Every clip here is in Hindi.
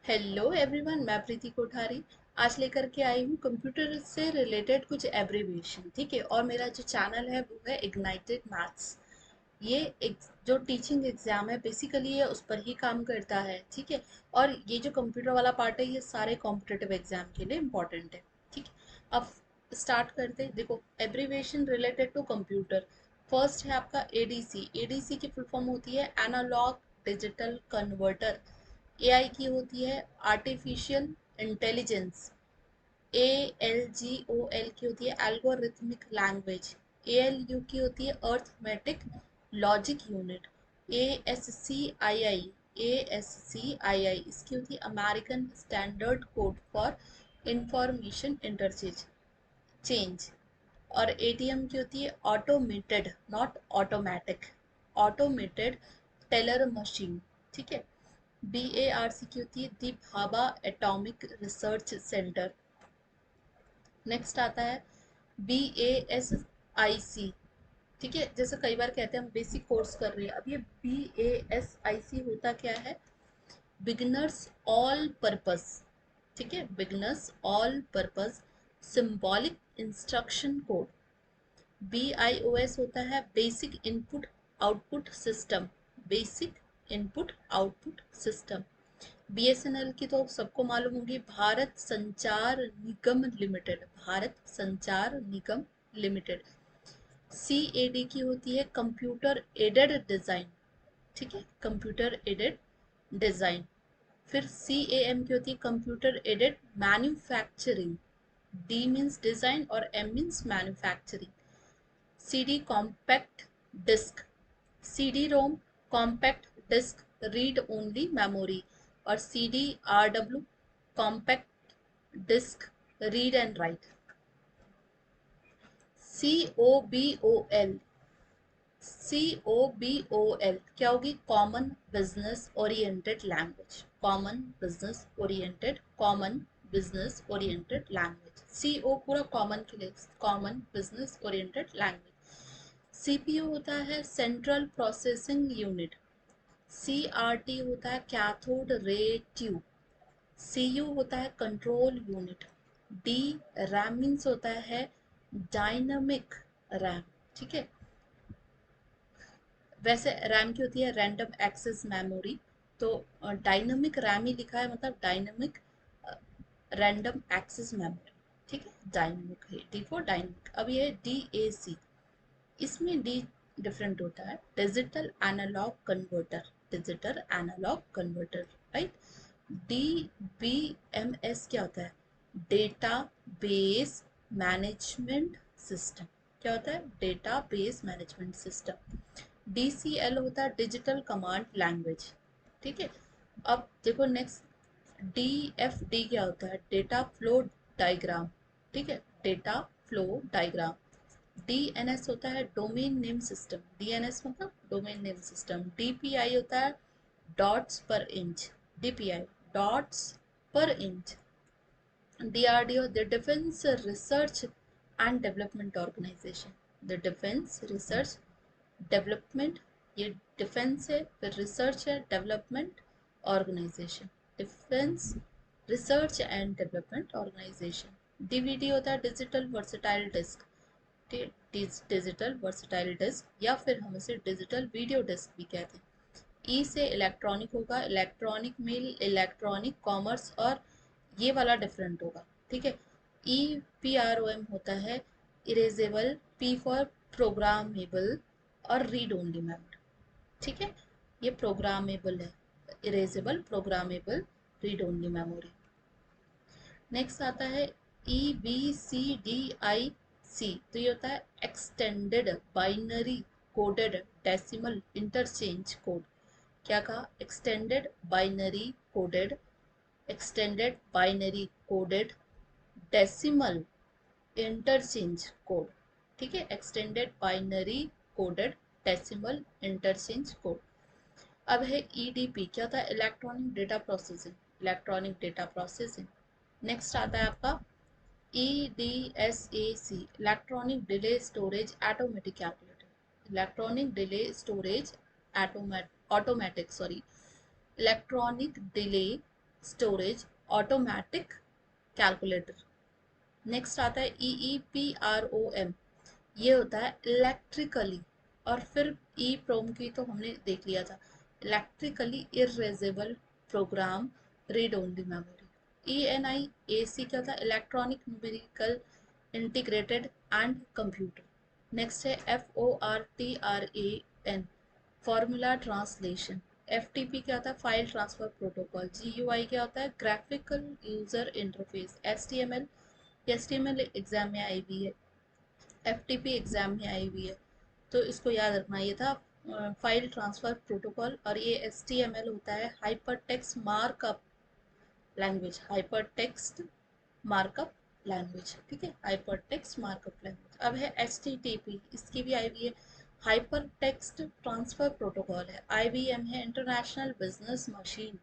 हेलो एवरीवन, मैं प्रीति कोठारी आज लेकर के आई हूँ कंप्यूटर से रिलेटेड कुछ एब्रीविएशन। ठीक है, और मेरा जो चैनल है वो है इग्नाइटेड मैथ्स। ये एक जो टीचिंग एग्जाम है बेसिकली ये उस पर ही काम करता है। ठीक है, और ये जो कंप्यूटर वाला पार्ट है ये सारे कॉम्पिटिटिव एग्जाम के लिए इम्पोर्टेंट है। ठीक है, अब स्टार्ट करते हैं। देखो, abbreviation related to computer. First है आपका एडीसी। एडीसी की फुल फॉर्म होती है एनालॉग डिजिटल कन्वर्टर। एआई की होती है आर्टिफिशियल इंटेलिजेंस। एएलजीओएल की होती है एल्गोरिथमिक लैंग्वेज। एएलयू की होती है अर्थमेटिक लॉजिक यूनिट। एएससीआईआई इसकी होती है American standard code for information interchange change. और एटीएम की होती है automated not automatic, automated teller machine. ठीक है, BARC की होती है the Bhabha atomic research centre. Next आता है BASIC। ठीक है, जैसे कई बार कहते हैं हम बेसिक कोर्स कर रहे हैं, अब ये BASIC होता क्या है? Beginners all purpose. ठीक है, beginners all purpose symbolic instruction code. BIOS होता है basic input output system. Basic input output system. BSNL की तो सबको मालूम होगी, भारत संचार निगम लिमिटेड। भारत संचार निगम लिमिटेड। CAD की होती है कंप्यूटर एडेड डिजाइन। ठीक है, कंप्यूटर एडेड डिजाइन। फिर CAM की होती है computer aided manufacturing. D means design और M means manufacturing. CD compact disc. CD ROM compact disc read only memory. और CDRW compact disc read and write. COBOL। COBOL क्या होगी? Common business oriented language. Common business oriented language. CO पूरा कॉमन के लिए, common business oriented language. CPU होता है सेंट्रल प्रोसेसिंग यूनिट। CRT होता है कैथोड रे ट्यूब। CU होता है control unit. D RAM means होता है डायनामिक रैम। ठीक है, वैसे रैम की होती है रैंडम एक्सेस मेमोरी, तो डायनामिक रैम ही लिखा है, मतलब डायनामिक रैंडम एक्सेस मेमोरी। ठीक है, डायनामिक है, डी फॉर डायनामिक। अब ये है DAC। इसमें डी डिफरेंट होता है, digital analogue converter. Digital analogue converter, right. DBMS क्या होता है? Database management system. क्या होता है? Database management system. DCL होता है डिजिटल कमांड लैंग्वेज। ठीक है, अब देखो नेक्स्ट DFD क्या होता है? Data flow diagram. ठीक है, डेटा फ्लो डायग्राम। DNS होता है डोमेन नेम सिस्टम। DNS मतलब डोमेन नेम सिस्टम। DPI होता है dots per inch. DPI dots per inch. DRDO the defence research and development organisation. The defence research development, ये डिफेंस है, फिर रिसर्च है, development organisation. Defence research and development organisation. DVD होता है digital versatile disc. Digital versatile disc, या फिर हम इसे डिजिटल वीडियो डिस्क भी कहते हैं। ई से इलेक्ट्रॉनिक होगा, इलेक्ट्रॉनिक मेल, इलेक्ट्रॉनिक कॉमर्स, और ये वाला डिफरेंट होगा। ठीक है, EPROM होता है इरेजेबल, P फॉर प्रोग्रामेबल और रीड ओनली मेमोरी। ठीक है, ये प्रोग्रामेबल है, erasable, programmable, read only memory. Next आता है EBCDIC। तो ये होता है extended binary coded decimal interchange code. क्या कहा? Extended binary coded, extended binary coded decimal interchange code. ठीक है, extended binary coded decimal interchange code. अब है EDP। क्या होता है? Electronic data processing. Electronic data processing. Next आता है आपका EDSAC, electronic delay storage automatic calculator. Electronic delay storage automatic, sorry, electronic delay storage, automatic, calculator. Next आता है EEPROM, ये होता है इलेक्ट्रिकली। और फिर ई प्रोम की तो हमने देख लिया था, electrically erasable program read only memory. ENIAC क्या होता है, electronic numerical integrated and computer. Next है FORTRAN, फॉर्मूला ट्रांसलेशन। FTP क्या होता है, फाइल ट्रांसफर प्रोटोकॉल। GUI क्या होता है, graphical user interface. HTML exam में आई हुई है, FTP एग्जाम में आई हुई है, तो इसको याद रखना। ये था फाइल ट्रांसफर प्रोटोकॉल। और ये HTML होता है hyper text markup language, hyper text markup language, ठीक है, हाइपर टेक्स्ट मार्कअप लैंग्वेज। अब है HTTP, इसकी भी आई हुई है, हाइपर टेक्स्ट ट्रांसफर प्रोटोकॉल है। IBM है, इंटरनेशनल बिजनेस मशीन।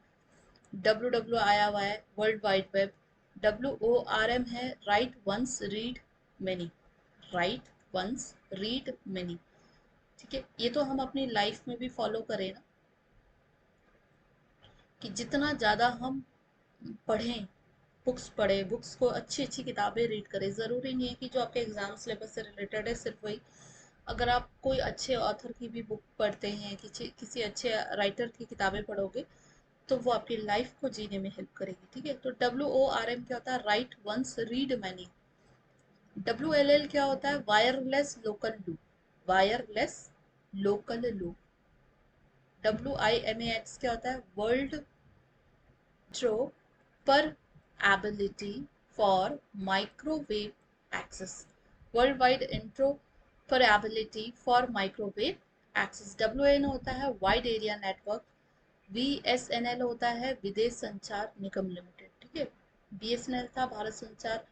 WW आया हुआ है, वर्ल्ड वाइड वेब। WORM है, write once read many, write once read many, ठीक है। ये तो हम अपनी लाइफ में भी फॉलो करें ना, कि जितना ज़्यादा हम पढ़ें, बुक्स पढ़े, बुक्स को अच्छी अच्छी किताबें रीड करें। ज़रूरी नहीं है कि जो आपके एग्जाम सिलेबस से रिलेटेड है सिर्फ वही। अगर आप कोई अच्छे ऑथर की भी बुक पढ़ते हैं, किसी अच्छे राइटर की किताबें पढ़ोगे, तो वो आपकी लाइफ को जीने में हेल्प करेगी, ठीक है। तो WORM क्या होता है, write once read many. WLL क्या होता है, wireless local loop, wireless local loop. WIMAX क्या होता है, world interoperability for microwave access, world wide interoperability for microwave access. WAN होता है वाइड एरिया नेटवर्क। BSNL होता है विदेश संचार निगम लिमिटेड, ठीक है। BSNL था भारत संचार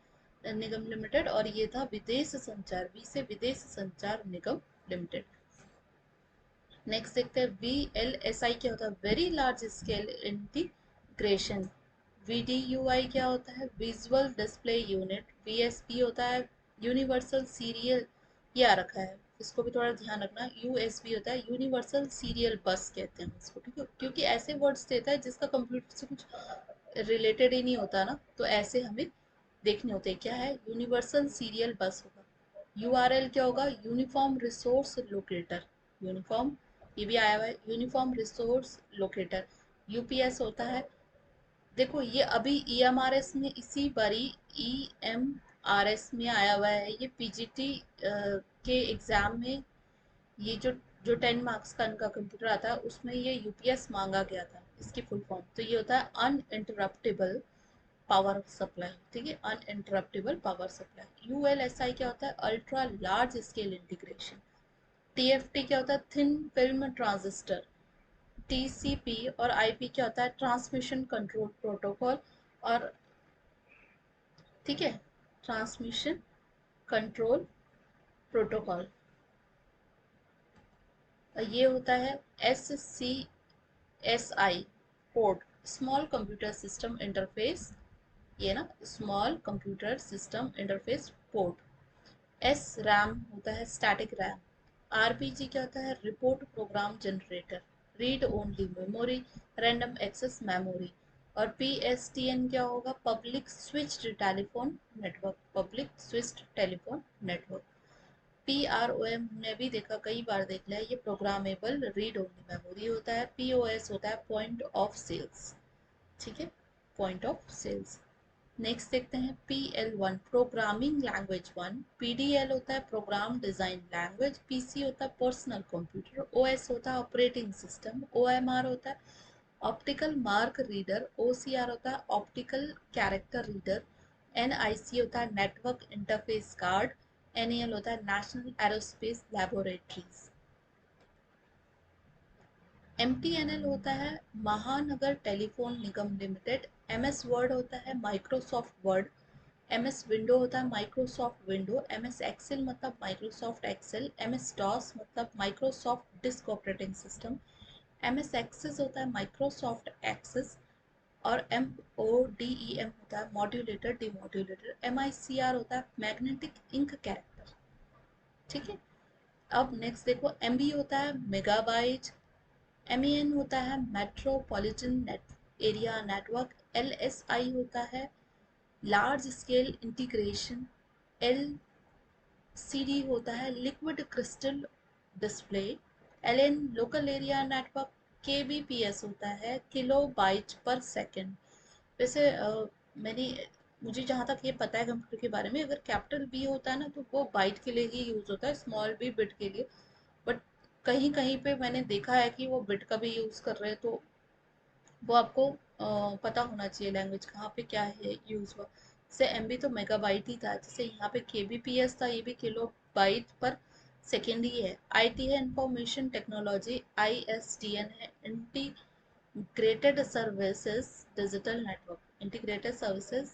निगम लिमिटेड, और ये था विदेश संचार, वी से विदेश संचार निगम लिमिटेड। नेक्स्ट देखते हैं VLSI क्या होता है, very large scale integration. VDUI क्या होता है, विजुअल डिस्प्ले यूनिट। VSP होता है यूनिवर्सल सीरियल, ये आ रखा है, इसको भी थोड़ा ध्यान रखना। USB होता है यूनिवर्सल सीरियल बस कहते हैं इसको, ठीक है, क्योंकि ऐसे वर्ड्स देता है जिसका कंप्यूटर से कुछ रिलेटेड ही नहीं होता ना, तो ऐसे हमें देखने होते हैं। क्या है, यूनिवर्सल सीरियल बस होगा। URL क्या होगा, यूनिफॉर्म रिसोर्स लोकेटर, यूनिफॉर्म, ये भी आया हुआ है, यूनिफॉर्म रिसोर्स लोकेटर। UPS होता है, देखो ये अभी EMRS में इसी बारी EMRS में आया हुआ है, ये PGT के एग्जाम में, ये जो 10 मार्क्स का इनका कंप्यूटर आता है उसमें ये UPS मांगा गया था, इसकी फुल फॉर्म। तो ये होता है अनइंटरप्टेबल पावर सप्लाई, ठीक है, अनइंटरप्टेबल पावर सप्लाई। ULSI क्या होता है, ultra large scale integration. TFT क्या होता है, थिन फिल्म ट्रांजिस्टर। TCP और IP क्या होता है, ट्रांसमिशन कंट्रोल प्रोटोकॉल। और ठीक है, ट्रांसमिशन कंट्रोल प्रोटोकॉल। ये होता है SCSI port, small computer system interface, ये ना, small computer system interface port. SRAM होता है स्टैटिक रैम। RPG क्या होता है, report program generator. Read only memory, random access memory. और PSTN क्या होगा, public switched telephone network, public switched telephone network. PROM हमने भी देखा, कई बार देख लिया, ये प्रोग्रामेबल रीड ओनली मेमोरी होता है। POS होता है पॉइंट ऑफ सेल्स, ठीक है, पॉइंट ऑफ सेल्स। नेक्स्ट देखते हैं PL1, प्रोग्रामिंग लैंग्वेज 1। PDL होता है प्रोग्राम डिजाइन लैंग्वेज। PC होता है पर्सनल कंप्यूटर। OS होता है ऑपरेटिंग सिस्टम। OMR होता है ऑप्टिकल मार्क रीडर। OCR होता है ऑप्टिकल कैरेक्टर रीडर। NIC होता है नेटवर्क इंटरफेस कार्ड। NAL होता है नेशनल एरोस्पेस लैबोरेटरीज। MTNL होता है Mahanagar telephone Nigam limited. MS Word होता है माइक्रोसॉफ्ट वर्ड। MS विंडो होता है माइक्रोसॉफ्ट विंडो। MS एक्सेल मतलब माइक्रोसॉफ्ट एक्सेल। MS डॉस मतलब Microsoft disk operating system. MS access होता है माइक्रोसॉफ्ट एक्सेस। और MODEM होता है मॉड्यूलेटर डिमॉड्यूलेटर। MICR होता है मैग्नेटिक इंक कैरेक्टर, ठीक है। अब नेक्स्ट देखो, MB होता है मेगाबाइट। MEN होता है metropolitan net, area network. LSI होता है लार्ज स्केल इंटीग्रेशन। LCD होता है liquid crystal display. LN local area network. KBPS होता है किलो बाइट पर सेकेंड। वैसे मैंने मुझे जहाँ तक ये पता है कंप्यूटर के बारे में, अगर कैपिटल बी होता है ना तो वो बाइट के लिए ही यूज़ होता है, स्मॉल बी बिट के लिए। बट कहीं कहीं पे मैंने देखा है कि वो बिट का भी यूज़ कर रहे हैं, तो वो आपको पता होना चाहिए लैंग्वेज कहाँ पे क्या है यूज़ हुआ। जैसे MB तो मेगाबाइट ही था, जैसे यहाँ पे KBPS था, ये भी किलो बाइट पर सेकेंड ही है। IT है इंफॉर्मेशन टेक्नोलॉजी। ISDN है integrated services digital network. Integrated services.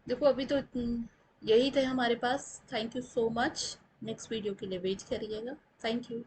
देखो अभी तो यही थे हमारे पास। Thank you so much. Next video के लिए वेट करिएगा। Thank you.